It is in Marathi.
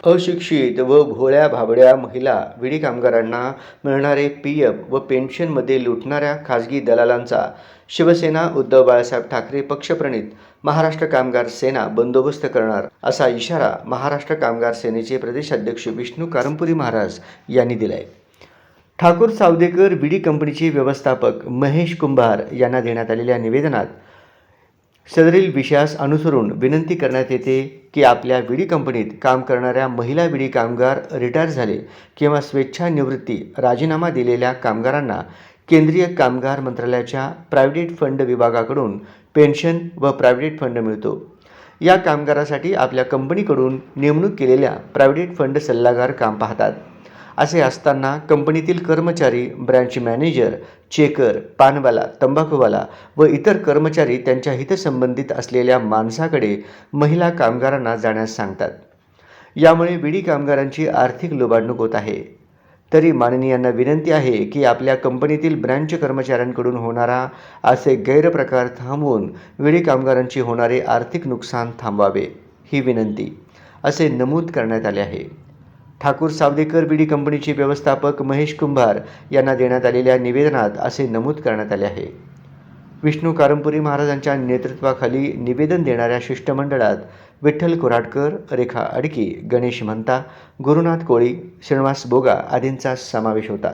अशिक्षित व भोळ्या भाबड्या महिला विडी कामगारांना मिळणारे पीएफ व पेन्शनमध्ये लुटणाऱ्या खासगी दलालांचा शिवसेना उद्धव बाळासाहेब ठाकरे पक्षप्रणित महाराष्ट्र कामगार सेना बंदोबस्त करणार असा इशारा महाराष्ट्र कामगार सेनेचे प्रदेशाध्यक्ष विष्णू कारंपुरी महाराज यांनी दिलाय। ठाकूर सावदेकर विडी कंपनीचे व्यवस्थापक महेश कुंभार यांना देण्यात आलेल्या निवेदनात सदरील विषयास अनुसरून विनंती करण्यात येते की आपल्या विडी कंपनीत काम करणाऱ्या महिला विडी कामगार रिटायर झाले किंवा स्वेच्छानिवृत्ती राजीनामा दिलेल्या कामगारांना केंद्रीय कामगार मंत्रालयाच्या प्रायव्हेट फंड विभागाकडून पेन्शन व प्रायव्हेट फंड मिळतो। या कामगारासाठी आपल्या कंपनीकडून नेमणूक केलेल्या प्रायव्हेट फंड सल्लागार काम पाहतात। असे असताना कंपनीतील कर्मचारी, ब्रँच मॅनेजर, चेकर, पानवाला, तंबाखूवाला व इतर कर्मचारी त्यांच्या हितसंबंधित असलेल्या माणसाकडे महिला कामगारांना जाण्यास सांगतात। यामुळे विडी कामगारांची आर्थिक लुबाडणूक होत आहे। तरी माननीयांना विनंती आहे की आपल्या कंपनीतील ब्रँच कर्मचाऱ्यांकडून होणारा असे गैरप्रकार थांबवून विडी कामगारांची होणारे आर्थिक नुकसान थांबवावे ही विनंती असे नमूद करण्यात आले आहे। ठाकूर सावदेकर विडी कंपनीचे व्यवस्थापक महेश कुंभार यांना देण्यात आलेल्या निवेदनात असे नमूद करण्यात आले आहे। विष्णू कारंपुरी महाराजांच्या नेतृत्वाखाली निवेदन देणाऱ्या शिष्टमंडळात विठ्ठल कोराडकर, रेखा अडकी, गणेश म्हणता, गुरुनाथ कोळी, श्रीनिवास बोगा आदींचा समावेश होता।